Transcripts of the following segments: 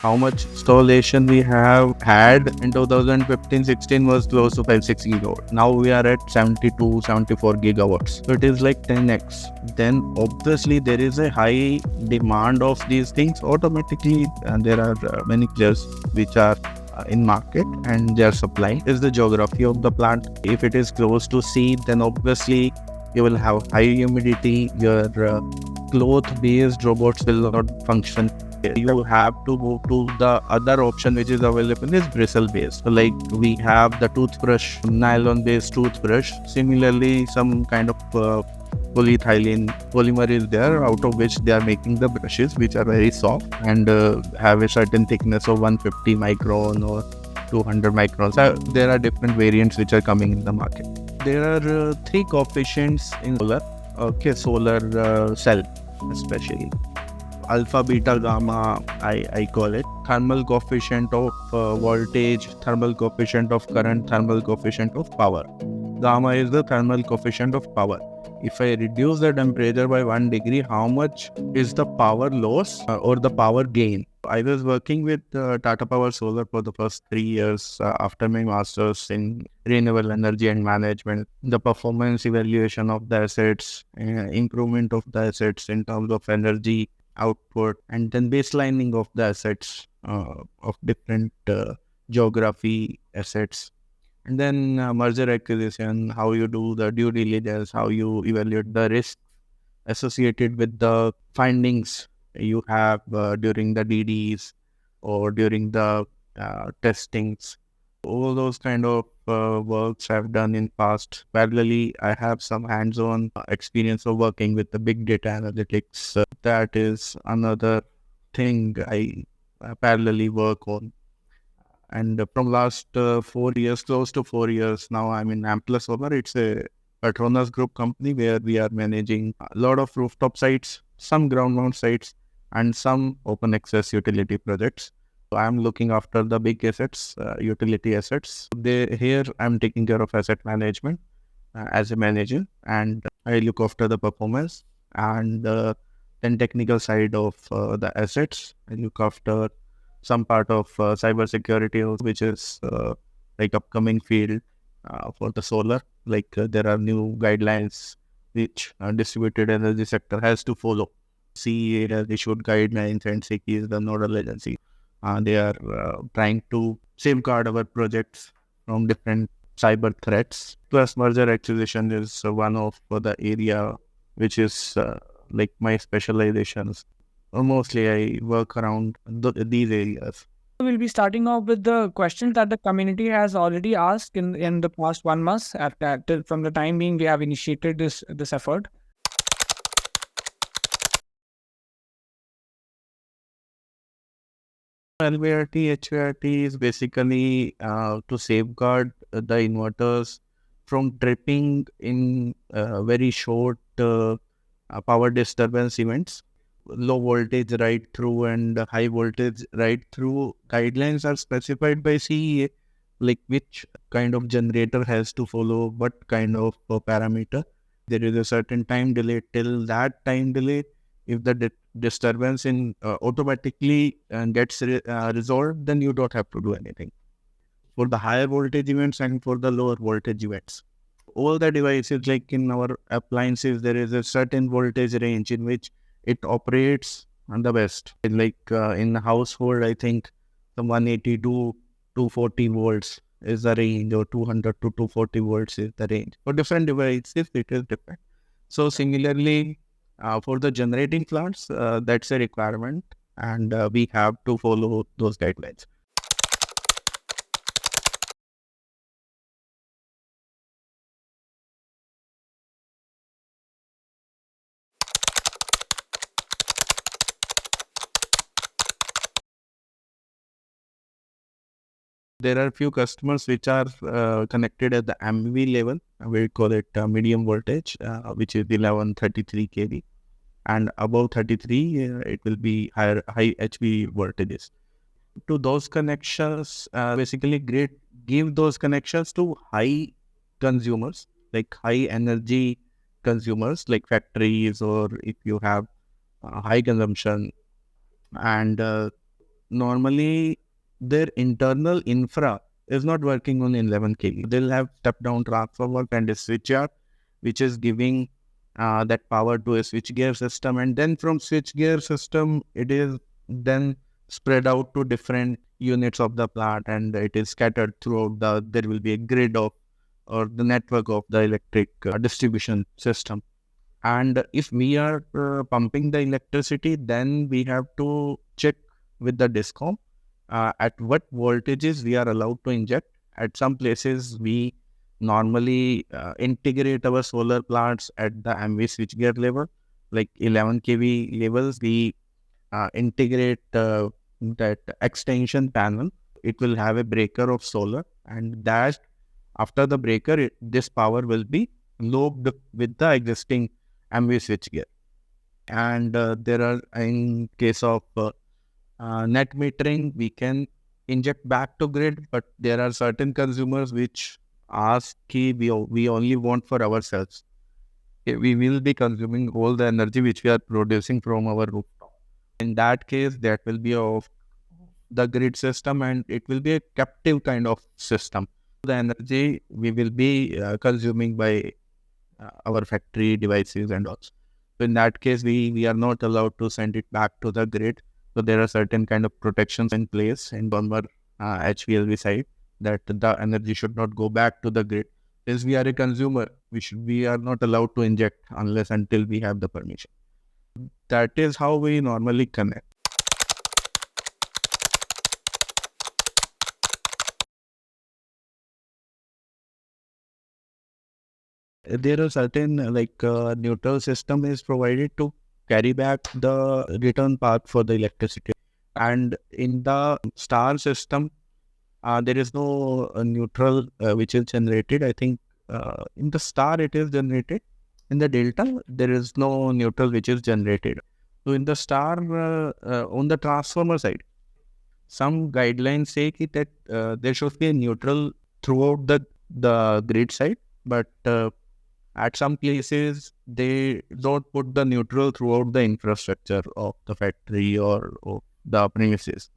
How much installation we have had in 2015-16 was close to 5-6 gigawatts. Now we are at 72-74 gigawatts. So it is like 10x. Then obviously there is a high demand of these things. Automatically there are many players which are in market and their supply is the geography of the plant. If it is close to sea, then obviously you will have high humidity. Your cloth based robots will not function. You have to go to the other option which is available is bristle based. So like we have the toothbrush, nylon based toothbrush. Similarly, some kind of polyethylene polymer is there, out of which they are making the brushes, which are very soft and have a certain thickness of 150 micron or 200 microns. There are different variants which are coming in the market. There are three coefficients in solar. Okay, solar cell especially. Alpha, beta, gamma, I call it. Thermal coefficient of voltage, thermal coefficient of current, thermal coefficient of power. Gamma is the thermal coefficient of power. If I reduce the temperature by 1 degree, how much is the power loss or the power gain? I was working with Tata Power Solar for the first 3 years after my master's in renewable energy and management. The performance evaluation of the assets, improvement of the assets in terms of energy output, and then baselining of the assets of different geography assets. And then merger acquisition, how you do the due diligence, how you evaluate the risk associated with the findings you have during the DDs or during the testings. All those kind of works I've done in past. Parallelly, I have some hands-on experience of working with the big data analytics. That is another thing I parallelly work on. And from last 4 years, close to 4 years now, I'm in Amplus Solar. It's a Petronas Group company where we are managing a lot of rooftop sites, some ground mount sites, and some open access utility projects. So I'm looking after the big assets, utility assets. Here I'm taking care of asset management as a manager, and I look after the performance and then technical side of the assets. I look after some part of cyber security, which is like upcoming field for the solar. Like there are new guidelines which distributed energy sector has to follow. CEA has issued guidelines and SECI is the nodal agency. They are trying to safeguard our projects from different cyber threats. Plus, merger acquisition is one of the area which is like my specializations. Mostly, I work around these areas. We'll be starting off with the questions that the community has already asked in the past 1 month. From the time being, we have initiated this effort. LVRT, HVRT is basically to safeguard the inverters from tripping in very short power disturbance events. Low voltage right through and high voltage right through guidelines are specified by CEA, like which kind of generator has to follow what kind of parameter. There is a certain time delay. Till that time delay, if the disturbance in automatically gets resolved, then you don't have to do anything. For the higher voltage events and for the lower voltage events, all the devices like in our appliances, there is a certain voltage range in which it operates on the best. Like in the household, I think the 180 to 240 volts is the range, or 200 to 240 volts is the range. For different devices, it is different. So similarly, for the generating plants, that's a requirement, and we have to follow those guidelines. There are few customers which are connected at the MV level. We call it medium voltage, which is 1133 kV. And above 33, it will be high HV voltages. To those connections, basically give those connections to high consumers, like high energy consumers, like factories, or if you have high consumption. And normally their internal infra is not working on 11 kV. They'll have step-down transformer and a switchyard, which is giving that power to a switchgear system. And then from switchgear system, it is then spread out to different units of the plant, and it is scattered throughout there will be a grid of or the network of the electric distribution system. And if we are pumping the electricity, then we have to check with the discom at what voltages we are allowed to inject. At some places, we normally integrate our solar plants at the MV switchgear level, like 11 kV levels. We integrate that extension panel. It will have a breaker of solar, and that after the breaker, this power will be looped with the existing MV switchgear. And there are, in case of net metering, we can inject back to grid, but there are certain consumers which ask we only want for ourselves. We will be consuming all the energy which we are producing from our rooftop. In that case, that will be of the grid system, and it will be a captive kind of system. The energy we will be consuming by our factory devices and all. So in that case, we are not allowed to send it back to the grid. So there are certain kind of protections in place in our HVLV side that the energy should not go back to the grid. Since we are a consumer, we are not allowed to inject unless until we have the permission. That is how we normally connect. There are certain neutral system is provided to carry back the return path for the electricity. And in the star system, there is no neutral which is generated. I think in the star it is generated. In the delta, there is no neutral which is generated. So in the star, on the transformer side, some guidelines say that there should be a neutral throughout the grid side, but at some places they don't put the neutral throughout the infrastructure of the factory or the premises.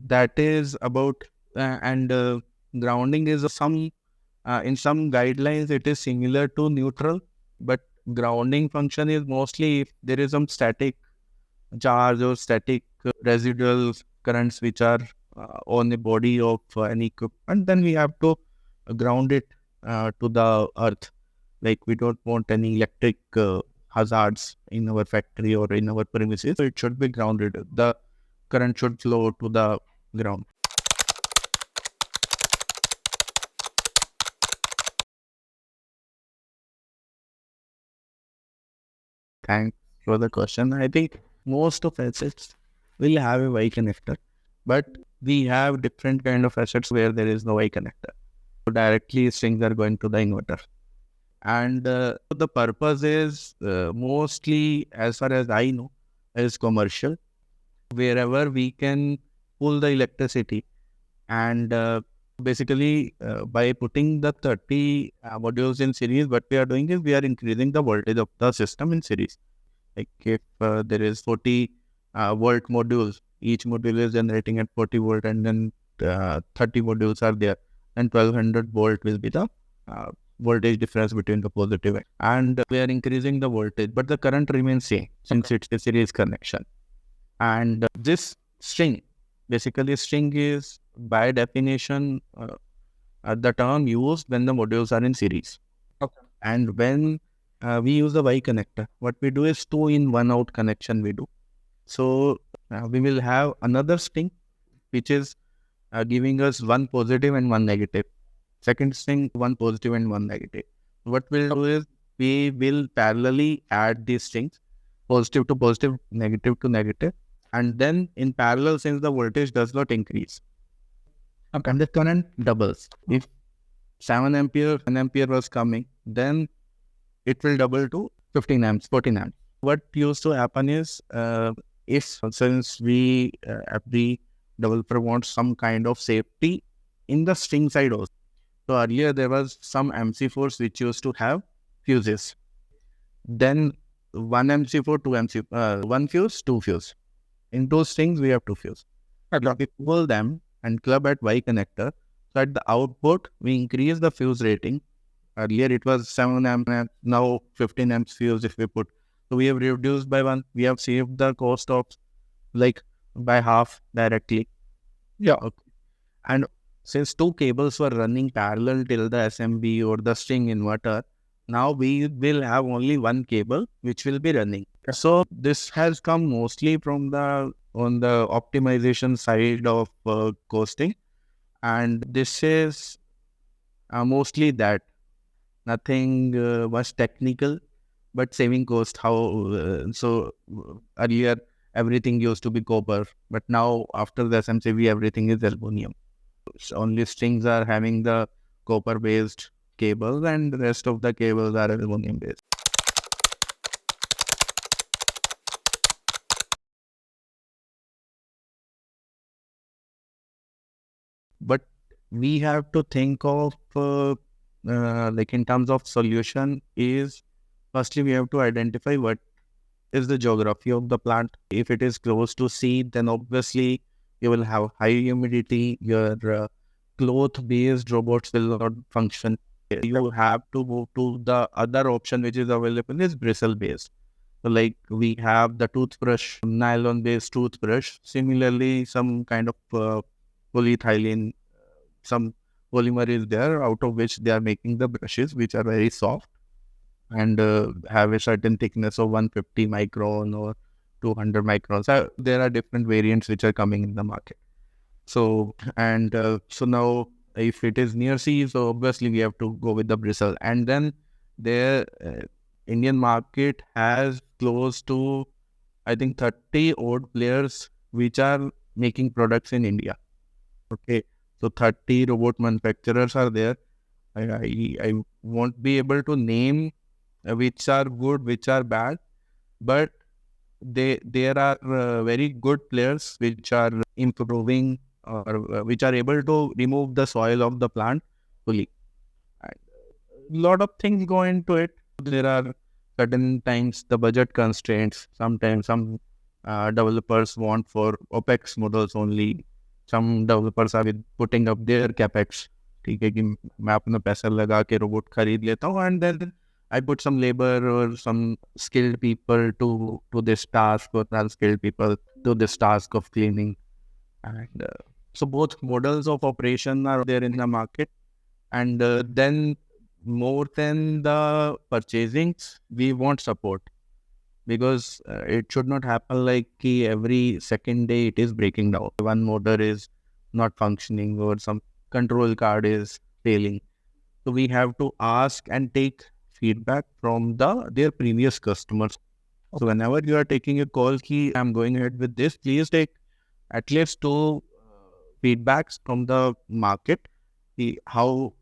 That is about and grounding is some in some guidelines it is similar to neutral, but grounding function is mostly if there is some static charge or static residual currents which are on the body of any equipment, then we have to ground it to the earth. Like we don't want any electric hazards in our factory or in our premises. So it should be grounded. The current should flow to the ground. Thanks for the question. I think most of assets will have a Y connector, but we have different kind of assets where there is no Y connector. So directly strings are going to the inverter. And the purpose is mostly, as far as I know, is commercial. Wherever we can pull the electricity, and basically by putting the 30 modules in series, what we are doing is we are increasing the voltage of the system in series. Like if there is 40 volt modules, each module is generating at 40 volt, and then 30 modules are there, and 1200 volt will be the voltage difference between the positive, and we are increasing the voltage, but the current remains same since it's a series connection. And this string, basically string is by definition the term used when the modules are in series. Okay. And when we use the Y connector, what we do is 2-in-1 out connection we do. So we will have another string which is giving us one positive and one negative. Second string, one positive and one negative. What we'll do is we will parallelly add these strings, positive to positive, negative to negative, and then in parallel, since the voltage does not increase, and the current doubles. If 7 ampere was coming, then it will double to 15 amps, 14 amps. What used to happen is, since every developer wants some kind of safety in the string side also. So earlier there was some MC4s which used to have fuses. Then one MC4, one fuse, two fuse. In those strings we have two fuse. We pull them and club at Y connector. So at the output, we increase the fuse rating. Earlier it was 7 amp, now 15 amps fuse if we put. So we have reduced by one. We have saved the cost of like by half directly. Yeah. Okay. And since two cables were running parallel till the SMB or the string inverter, now we will have only one cable which will be running. So this has come mostly from the on the optimization side of costing, and this is mostly that. Nothing much technical, but saving cost. Earlier everything used to be copper, but now after the SMCB everything is aluminum. Only strings are having the copper based cables, and the rest of the cables are aluminum based. But we have to think of like in terms of solution is firstly we have to identify what is the geography of the plant. If it is close to sea, then obviously you will have high humidity. Your cloth based robots will not function. You have to move to the other option which is available is bristle based. So like we have the toothbrush, nylon based toothbrush. Similarly, some kind of polyethylene, some polymer is there out of which they are making the brushes which are very soft and have a certain thickness of 150 micron or 200 microns. There are different variants which are coming in the market. So now if it is near sea, so obviously we have to go with the bristle. And then the Indian market has close to I think 30 odd players which are making products in India. Okay, so 30 robot manufacturers are there. I won't be able to name which are good, which are bad, but there are very good players which are improving or which are able to remove the soil of the plant fully. A lot of things go into it. There are certain times the budget constraints. Sometimes some developers want for OPEX models only. Some developers are with putting up their CapEx. ठीक है कि मैं अपना पैसा लगा के robot खरीद लेता हूँ and then I put some labor or some skilled people to this task or unskilled people to this task of cleaning. And so both models of operation are there in the market. And then more than the purchasing, we want support because it should not happen like every second day it is breaking down. One motor is not functioning or some control card is failing. So we have to ask and take feedback from their previous customers. So whenever you are taking a call, I'm going ahead with this, please take at least two feedbacks from the market, how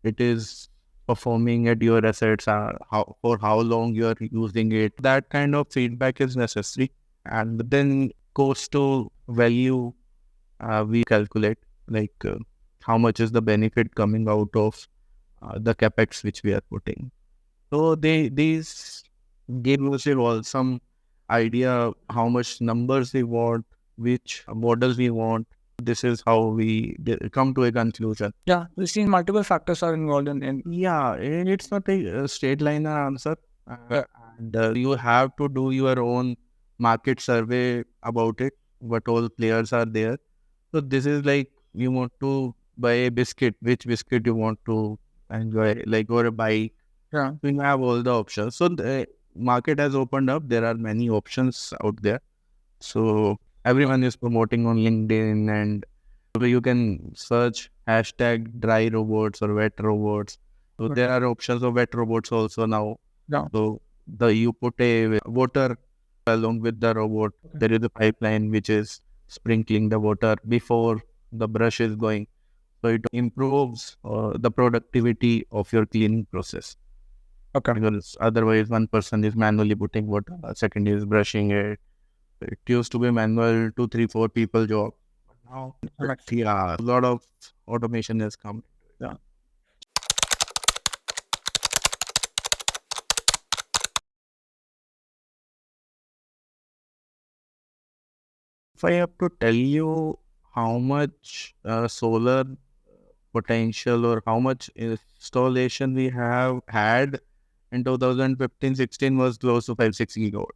it is performing at your assets, how for how long you are using it. That kind of feedback is necessary. And then cost to value, we calculate like how much is the benefit coming out of the capex which we are putting. So these give us all some idea how much numbers we want, which models we want. This is how we come to a conclusion. Yeah, we see multiple factors are involved in. Yeah, it's not a straight line answer. And you have to do your own market survey about it, what all players are there. So this is like you want to buy a biscuit, which biscuit you want to enjoy, like or a bike. Yeah. So you have all the options. So the market has opened up. There are many options out there. So everyone is promoting on LinkedIn, and you can search hashtag dry robots or wet robots. So there are options of wet robots also now. Yeah. So you put a water along with the robot. There is a pipeline which is sprinkling the water before the brush is going. So it improves the productivity of your cleaning process. Okay. Because otherwise one person is manually putting water, second is brushing it. It used to be manual 2, 3, 4 people job. But now, yeah, a lot of automation has come. Yeah. If I have to tell you how much solar potential or how much installation we have had in 2015-16 was close to 5-6 gigawatt.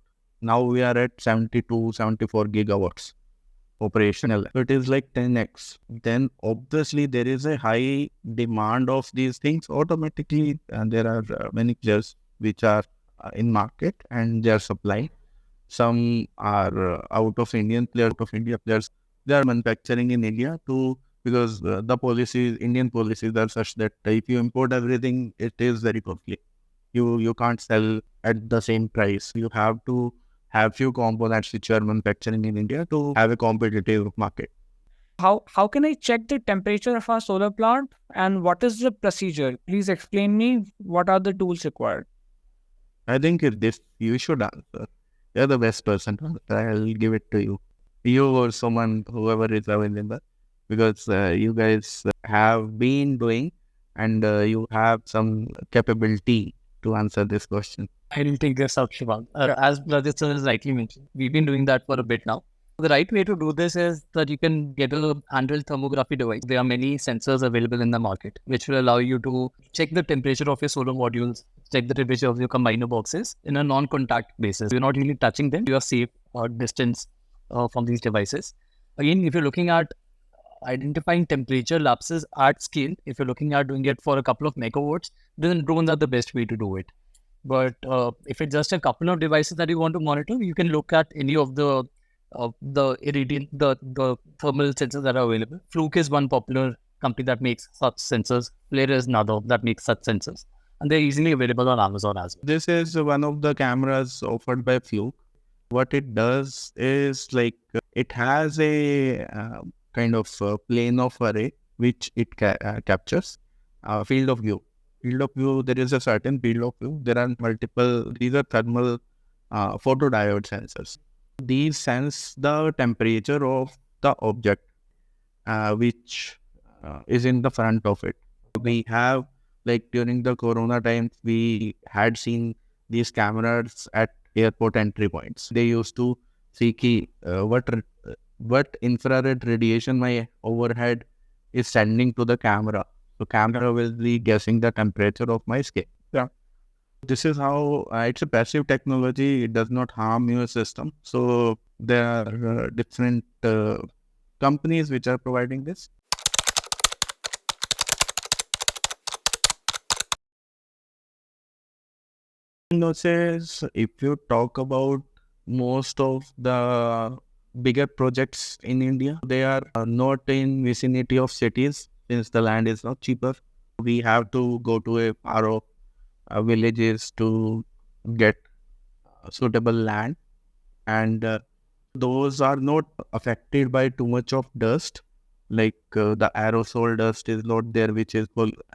Now we are at 72-74 gigawatts operational. So it is like 10x. Then obviously there is a high demand of these things automatically, and there are many players which are in market and they are supplying. Some are out of India players. They are manufacturing in India to, because the policies, Indian policies are such that if you import everything, it is very costly. You can't sell at the same price. You have to have few components which you are manufacturing in India to have a competitive market. How can I check the temperature of our solar plant, and what is the procedure? Please explain me what are the tools required. I think if this you should answer. You're the best person to answer. I'll give it to you. You or someone, whoever is available, because you guys have been doing and you have some capability to answer this question. I didn't take this up, Shivang. As Rajat sir has rightly mentioned, we've been doing that for a bit now. The right way to do this is that you can get a handheld thermography device. There are many sensors available in the market, which will allow you to check the temperature of your solar modules, check the temperature of your combiner boxes in a non-contact basis. You're not really touching them. You are safe distance from these devices. Again, if you're looking at identifying temperature lapses at scale, if you're looking at doing it for a couple of megawatts, then drones are the best way to do it. But if it's just a couple of devices that you want to monitor, you can look at any of the irradiant, the thermal sensors that are available. Fluke is one popular company that makes such sensors. Flare is another that makes such sensors, and they're easily available on Amazon as well. This is one of the cameras offered by Fluke. What it does is like it has a kind of plane of array which it captures field of view. Field of view, there is a certain field of view. There are multiple, these are thermal photodiode sensors. These sense the temperature of the object which is in the front of it. We have, like during the corona times, we had seen these cameras at airport entry points. They used to see what infrared radiation my overhead is sending to the camera. So camera will be guessing the temperature of my skin. Yeah. This is how it's a passive technology. It does not harm your system. So there are different companies which are providing this. Says if you talk about most of the bigger projects in India, they are not in vicinity of cities since the land is not cheaper. We have to go to a far off villages to get suitable land, and those are not affected by too much of dust. Like the aerosol dust is not there, which is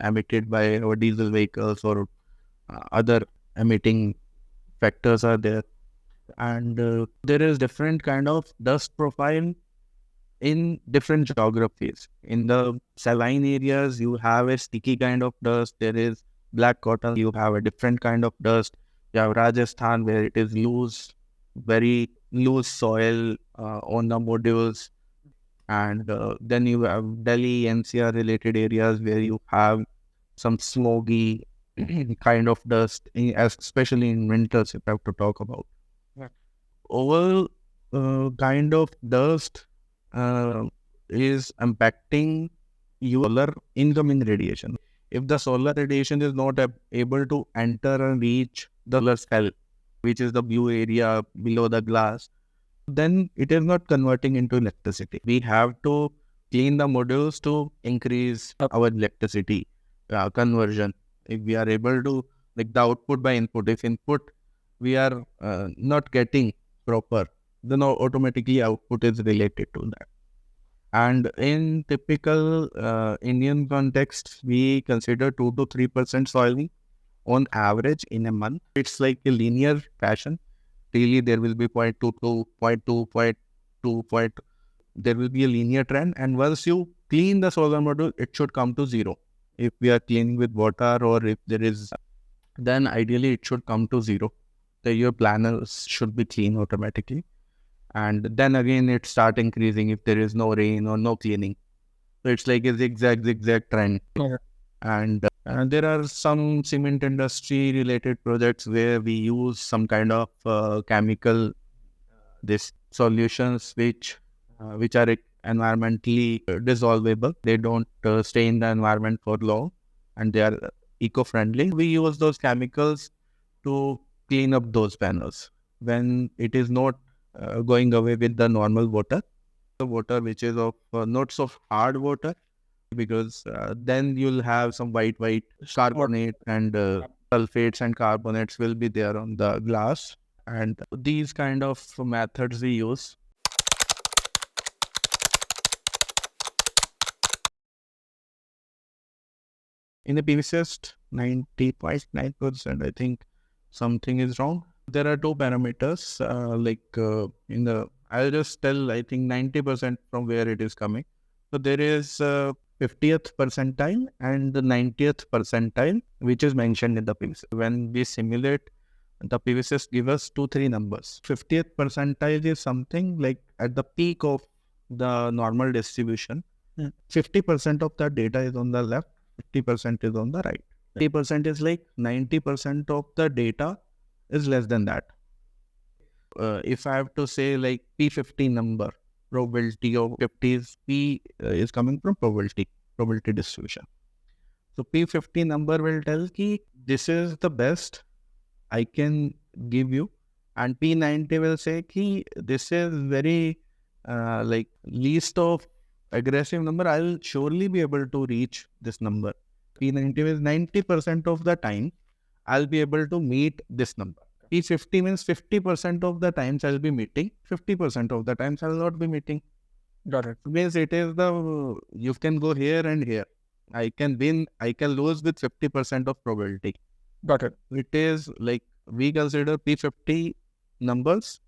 emitted by our diesel vehicles or other emitting factors are there. And there is different kind of dust profile in different geographies. In the saline areas, you have a sticky kind of dust. There is black cotton, you have a different kind of dust. You have Rajasthan, where it is loose, very loose soil on the modules. And then you have Delhi, NCR related areas where you have some smoggy kind of dust, especially in winters, if I have to talk about. Overall kind of dust is impacting your solar incoming radiation. If the solar radiation is not able to enter and reach the solar cell, which is the blue area below the glass, then it is not converting into electricity. We have to clean the modules to increase our electricity conversion. If we are able to, like the output by input, if input we are not getting proper, then automatically output is related to that. And in typical Indian context, we consider 2 to 3% soiling on average in a month. It's like a linear fashion. Really, there will be 0.2 to 0.2, 0.2, there will be a linear trend. And once you clean the solar module, it should come to zero. If we are cleaning with water or if there is, then ideally it should come to zero. Your planners should be clean automatically. and then again it start increasing if there is no rain or no cleaning. So it's like a zigzag trend. Okay. And there are some cement industry related projects where we use some kind of chemical this solutions which are environmentally dissolvable. They don't stay in the environment for long, and they are eco-friendly. We use those chemicals to clean up those panels when it is not going away with the normal water, the water which is of not so hard water, because then you'll have some white carbonate and sulfates and carbonates will be there on the glass. And these kind of methods we use. In the PVCist, 90.9%, I think something is wrong. There are two parameters, I'll just tell, I think 90% from where it is coming. So there is 50th percentile and the 90th percentile, which is mentioned in the PVCist. When we simulate, the PVCist give us 2-3 numbers. 50th percentile is something like at the peak of the normal distribution. 50% of the data is on the left, 50% is on the right. 50% is like 90% of the data is less than that. If I have to say like P50 number, probability of 50 is P is coming from probability distribution. So P50 number will tell ki this is the best I can give you, and P90 will say ki this is very least of aggressive number. I'll surely be able to reach this number. P90 is 90% of the time I'll be able to meet this number. P50 means 50% of the times I'll be meeting, 50% of the times I'll not be meeting. Got it. Means it is you can go here and here. I can win, I can lose with 50% of probability. Got it. It is like we consider P50 numbers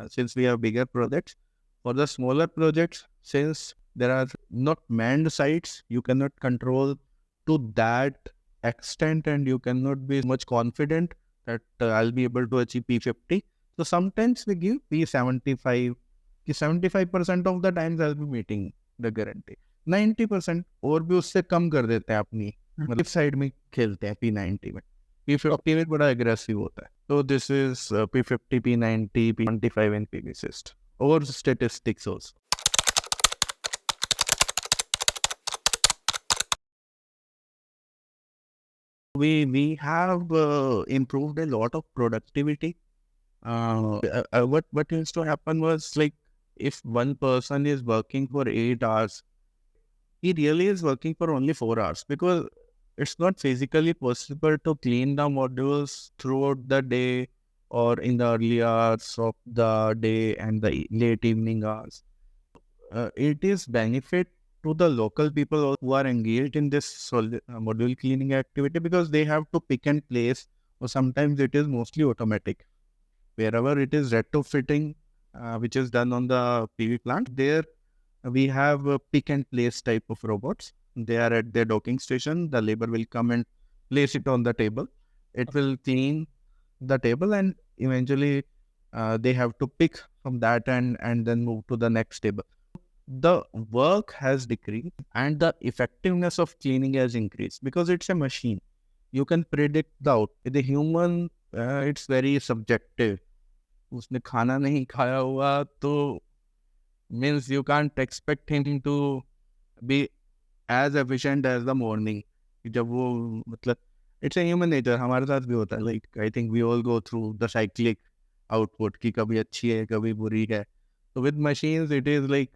since we have bigger projects. For the smaller projects, since there are not manned sites, you cannot control to that extent and you cannot be much confident that I'll be able to achieve P50. So sometimes we give P75. 75% of the times I'll be meeting the guarantee. 90% और भी उससे कम कर देते हैं अपनी मतलब side में खेलते हैं P90 में. P50 में बड़ा aggressive होता है. So this is P50, P90, P25 and PVCist. Or statistics also. We have improved a lot of productivity. What used to happen was like if one person is working for 8 hours, he really is working for only 4 hours because it's not physically possible to clean the modules throughout the day or in the early hours of the day and the late evening hours. It is benefit to the local people who are engaged in this module cleaning activity because they have to pick and place, or sometimes it is mostly automatic. Wherever it is retrofitting, which is done on the PV plant, there we have a pick and place type of robots. They are at their docking station. The labor will come and place it on the table. It will clean the table and eventually they have to pick from that and then move to the next table. The work has decreased and the effectiveness of cleaning has increased because it's a machine. You can predict the output. The human, it's very subjective. उसने खाना नहीं खाया हुआ तो means you can't expect him to be as efficient as the morning. जब वो मतलब it's a human nature. हमारे साथ भी होता है. Like I think we all go through the cyclic output कि कभी अच्छी है कभी बुरी है. So with machines it is like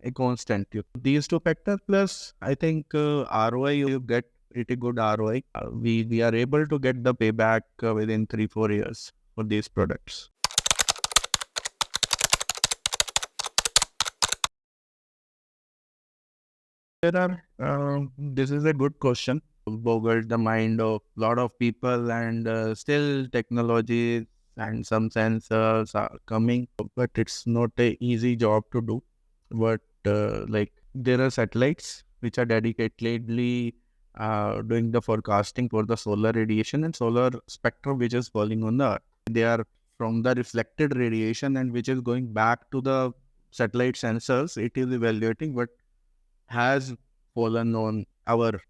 a constant. These two factors plus I think ROI, you get pretty good ROI. We are able to get the payback within 3-4 years for these products. There are, this is a good question. Boggled the mind of a lot of people and still technology and some sensors are coming, but it's not a easy job to do. But like there are satellites which are dedicatedly doing the forecasting for the solar radiation and solar spectrum which is falling on the earth. They are from the reflected radiation and which is going back to the satellite sensors, it is evaluating what has fallen on our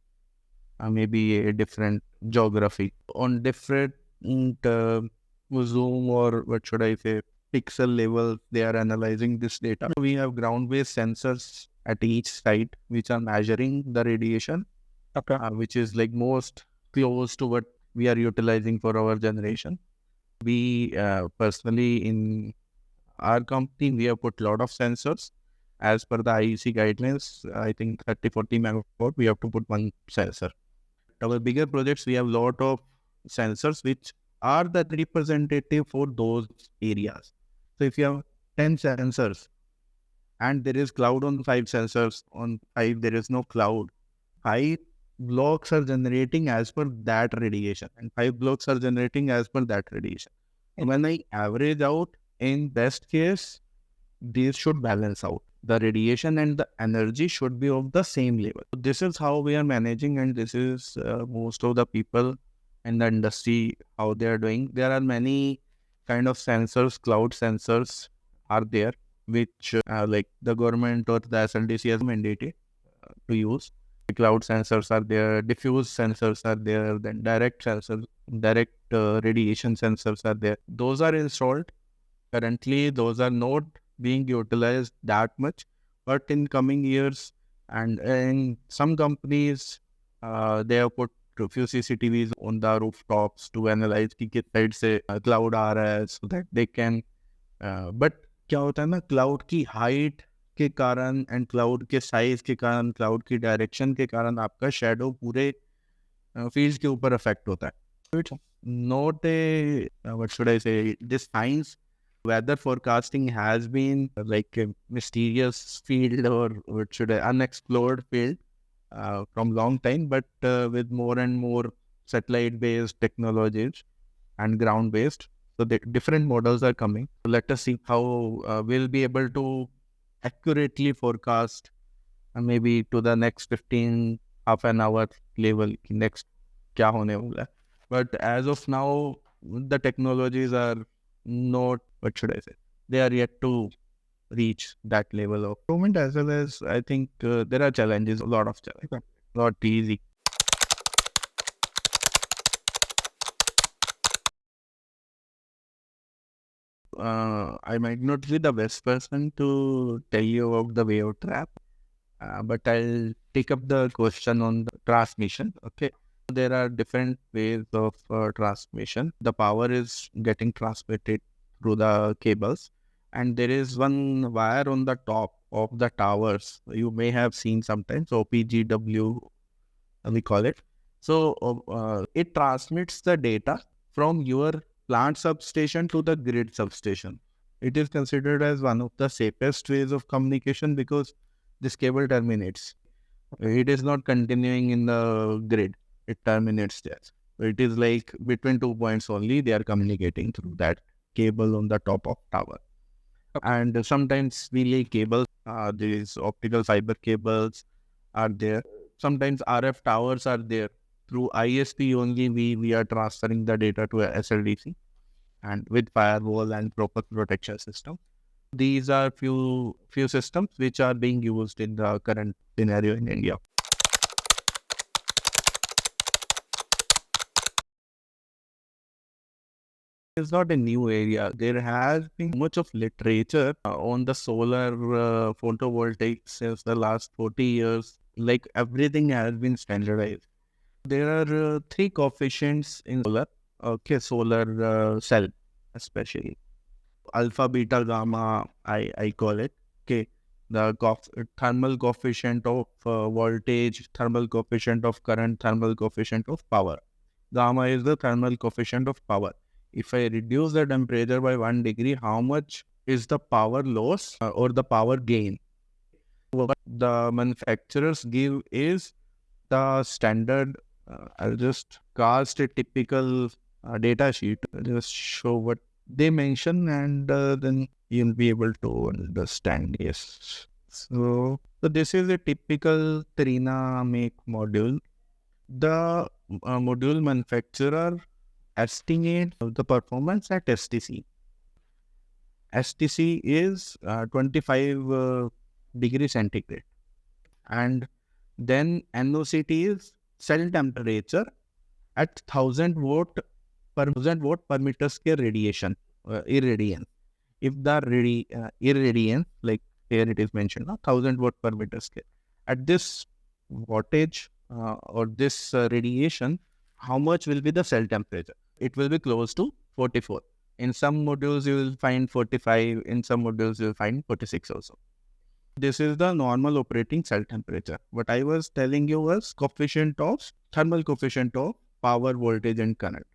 maybe a different geography on different zoom, or what should I say, pixel level. They are analyzing this data. We have ground-based sensors at each site which are measuring the radiation, Okay. which is like most close to what we are utilizing for our generation. We personally in our company, we have put a lot of sensors as per the IEC guidelines. I think 30-40 megawatt, we have to put one sensor. Our bigger projects, we have a lot of sensors which are the representative for those areas. So if you have 10 sensors and there is cloud on 5 sensors, on 5 there is no cloud, 5 blocks are generating as per that radiation and 5 blocks are generating as per that radiation. And when I average out, in best case, these should balance out. The radiation and the energy should be of the same level. This is how we are managing, and this is most of the people in the industry, how they are doing. There are many kind of sensors, cloud sensors are there, which like the government or the SLDC has mandated to use. The cloud sensors are there, diffuse sensors are there, then direct sensors, direct radiation sensors are there. Those are installed. Currently, those are not being utilized that much, but in coming years, and in some companies, they have put a few CCTVs on the rooftops to analyze कि किस side से cloud आ रहा है, so that they can. But क्या होता है ना, cloud की height के कारण and cloud के size के कारण, cloud की direction के कारण आपका shadow पूरे fields के ऊपर affect होता है. It's not a what should I say, this science. Weather forecasting has been like a mysterious field, or what should I, unexplored field from long time, but with more and more satellite-based technologies and ground-based, so the different models are coming. Let us see how we'll be able to accurately forecast maybe to the next 15 half an hour level next क्या होने वाला है. But as of now, the technologies are not, what should I say, they are yet to reach that level of improvement, as well as I think there are challenges, a lot of challenges, not easy. I might not be the best person to tell you about the wave trap, but I'll take up the question on the transmission. Okay. There are different ways of transmission. The power is getting transmitted through the cables, and there is one wire on the top of the towers. You may have seen sometimes OPGW, we call it. So it transmits the data from your plant substation to the grid substation. It is considered as one of the safest ways of communication because this cable terminates. It is not continuing in the grid. It terminates there. So it is like between 2 points only they are communicating through that cable on the top of tower. Okay. And sometimes we lay cables, these optical fiber cables are there. Sometimes RF towers are there. Through ISP only we are transferring the data to a SLDC, and with firewall and proper protection system. These are few systems which are being used in the current scenario in India. It's not a new area. There has been much of literature on the solar photovoltaic since the last 40 years. Like everything has been standardized. There are 3 coefficients in solar. Okay, solar cell especially. Alpha, beta, gamma, I call it. Okay, the thermal coefficient of voltage, thermal coefficient of current, thermal coefficient of power. Gamma is the thermal coefficient of power. If I reduce the temperature by 1 degree, how much is the power loss or the power gain? What the manufacturers give is the standard. I'll just cast a typical data sheet, just show what they mention, and then you'll be able to understand. Yes. So this is a typical Trina make module. The module manufacturer estimate the performance at STC. STC is 25 degree centigrade, and then NOCT is cell temperature at 1000 watt per meter square radiation, irradiance. If the irradiance, like here it is mentioned, 1000 watt per meter square, at this wattage or this radiation, how much will be the cell temperature? It will be close to 44. In some modules you will find 45, in some modules you will find 46 also. This is the normal operating cell temperature. What I was telling you was thermal coefficient of power, voltage and current.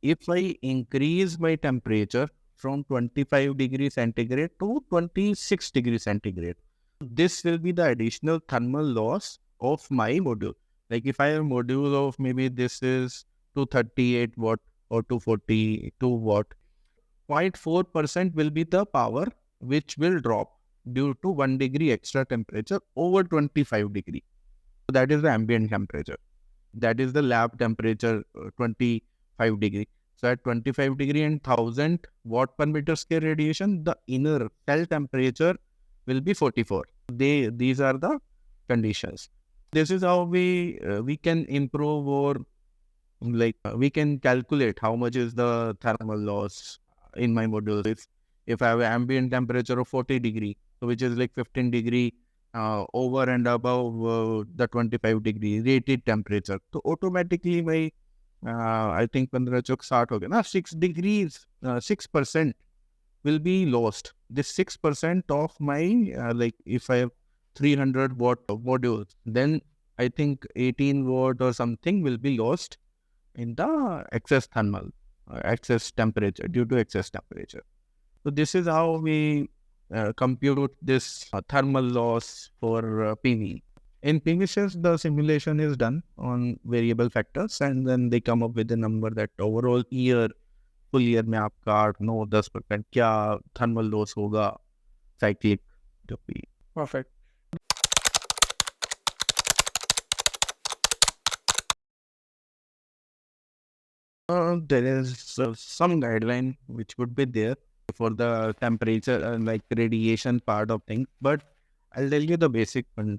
If I increase my temperature from 25 degrees centigrade to 26 degrees centigrade, this will be the additional thermal loss of my module. Like if I have a module of maybe this is 238 watt or 242 watt, 0.4% will be the power which will drop due to 1 degree extra temperature over 25 degree. So that is the ambient temperature. That is the lab temperature, 25 degree. So at 25 degree and 1000 watt per meter square radiation, the inner cell temperature will be 44. These are the conditions. This is how we can improve, or we can calculate how much is the thermal loss in my module. If I have an ambient temperature of 40 degree, so which is like 15 degree over and above the 25 degree rated temperature, so automatically my I think 15 चौक 60 हो गया ना, 6 degrees 6% will be lost. This 6% of my if I have 300 watt modules, then I think 18 watt or something will be lost in the excess thermal excess temperature, due to excess temperature. So this is how we compute this thermal loss for PV. In PV cells, the simulation is done on variable factors, and then they come up with a number that overall full year में आपका 8-9-10% क्या thermal loss होगा cyclic जो भी. Perfect. There is some guideline which would be there for the temperature like radiation part of things, but I'll tell you the basic one.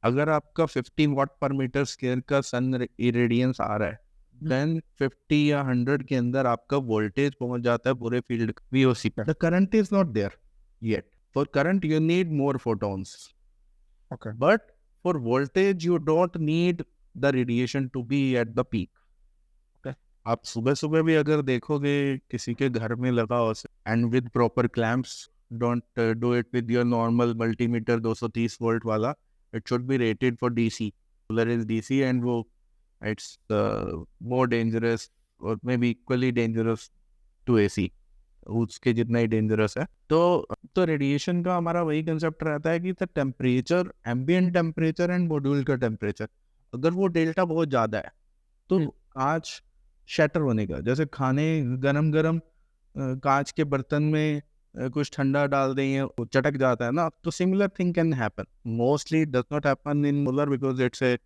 अगर आपका 50 watt per meter square का सन irradiance आ रहा है, then 50 या 100 के अंदर आपका voltage पहुंच जाता है पूरे field VOC पे. The current is not there yet. For current you need more photons. Okay. But for voltage you don't need the radiation to be at the peak. आप सुबह सुबह भी अगर देखोगे किसी के घर में लगा हो, and with proper clamps, don't do it with your normal multimeter 230 volt वाला. It should be rated for DC. Solar is DC and वो it's more dangerous or maybe equally dangerous to AC. उसके जितना ही dangerous है. तो radiation का हमारा वही concept रहता है कि the temperature, ambient temperature and module का टेम्परेचर, अगर वो डेल्टा बहुत ज़्यादा है तो कांच शैटर होने का, जैसे खाने गरम गरम कांच के बर्तन में कुछ ठंडा डाल दें वो चटक जाता है ना, तो similar thing can happen. Mostly does not happen in solar because it's a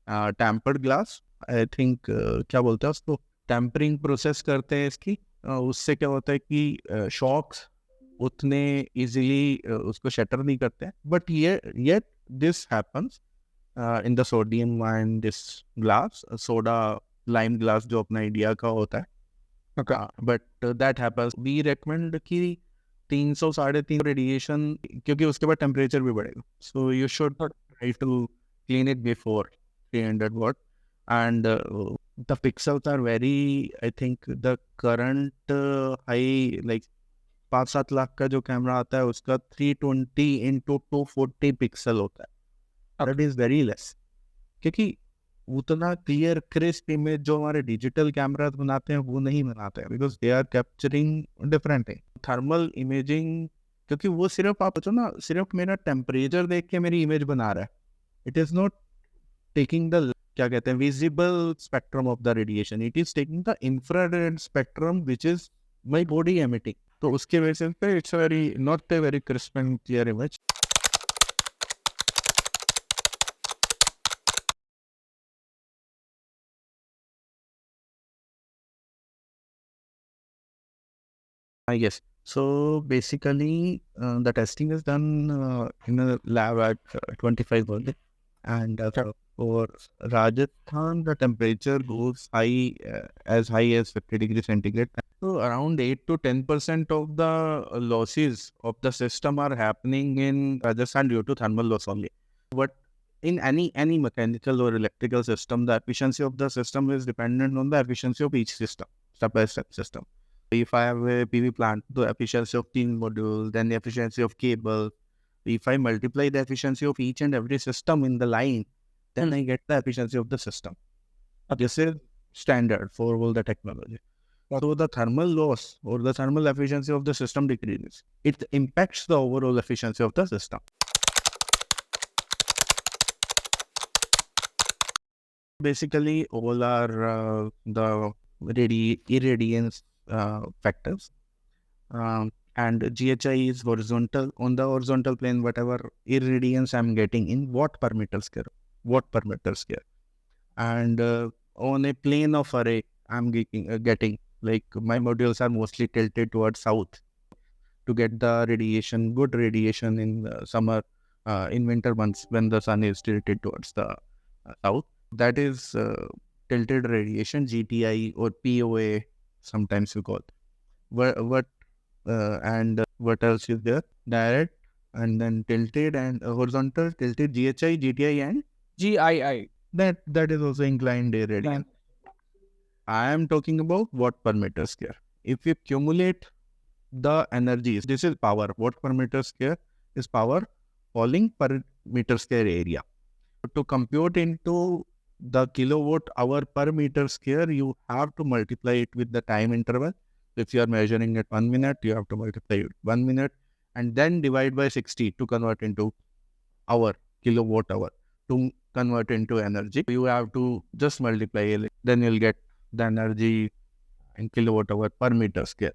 tempered glass. I think क्या बोलते हैं उसको, टेम्परिंग प्रोसेस करते हैं इसकी. उससे क्या होता है कि शॉक्स उतने इजीली उसको शटर नहीं करते हैं. But yet this happens in the sodium and this glass, soda lime glass जो अपना इंडिया का होता है. But that happens. We recommend कि 300-350 रेडिएशन, क्योंकि उसके बाद टेम्परेचर भी बढ़ेगा. So you should try to clean it before 300 watt. And the pixels are very, I think the current high, like 5-7 lakh का जो कैमरा आता है उसका 320 into 240 पिक्सल होता है. That is very less. क्योंकि उतना क्लियर क्रिस्प इमेज जो हमारे डिजिटल कैमरा बनाते हैं वो नहीं बनाते हैं, because they are capturing different thing. Thermal imaging, क्योंकि वो सिर्फ आप सोचो ना, सिर्फ मेरा टेम्परेचर देख के मेरी इमेज बना रहा है. It is not taking the, क्या कहते हैं, visible spectrum of the radiation. It is taking the infrared spectrum which is my body emitting. तो उसके बेसिस पे it's very not a very crisp and clear image. Yes. So basically, the testing is done in a lab at 25 only. And for Rajasthan, the temperature goes as high as 50 degrees centigrade. So around 8 to 10% of the losses of the system are happening in Rajasthan due to thermal loss only. But in any mechanical or electrical system, the efficiency of the system is dependent on the efficiency of each system, step-by-step system. If I have a PV plant, the efficiency of tin module, then the efficiency of cable. If I multiply the efficiency of each and every system in the line, then I get the efficiency of the system. This is standard for all the technology. So the thermal loss or the thermal efficiency of the system decreases. It impacts the overall efficiency of the system. Basically, all are the irradiance factors. And GHI is horizontal. On the horizontal plane, whatever irradiance I'm getting in watt per meter square. And on a plane of array, I'm getting like my modules are mostly tilted towards south to get the good radiation in the summer, in winter months when the sun is tilted towards the south. That is tilted radiation, GTI or POA, sometimes we call it. What else is there? Direct, and then tilted and horizontal, tilted, GHI, GTI, and GII. that is also inclined irradiance. I am talking about watt per meter square. If we accumulate the energies, this is power. Watt per meter square is power falling per meter square area. To compute into the kilowatt hour per meter square, you have to multiply it with the time interval. If you are measuring at 1 minute, you have to multiply it 1 minute and then divide by 60 to convert into hour, kilowatt hour. To convert into energy, you have to just multiply it. Then you'll get the energy in kilowatt hour per meter square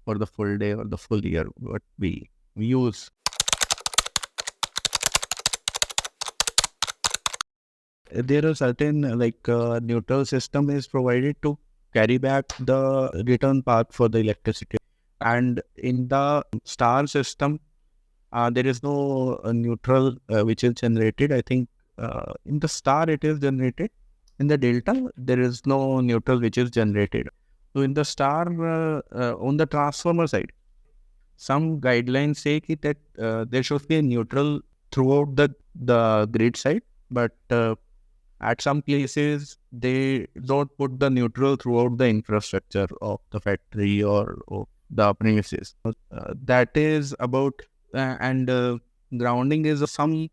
for the full day or the full year what we use. There are certain neutral system is provided to carry back the return path for the electricity. And in the star system, there is no neutral which is generated. I think in the star it is generated. In the delta, there is no neutral which is generated. So in the star, on the transformer side, some guidelines say that there should be a neutral throughout the grid side, but at some places they don't put the neutral throughout the infrastructure of the factory or the premises. That is about and grounding is some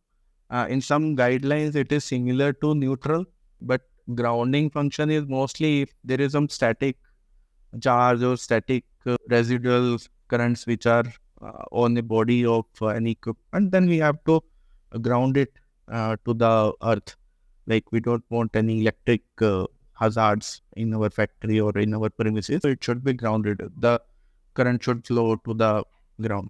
in some guidelines it is similar to neutral, but grounding function is mostly if there is some static charge or static residual currents which are on the body of any equipment, then we have to ground it to the earth. Like we don't want any electric hazards in our factory or in our premises, so it should be grounded. The current should flow to the ground.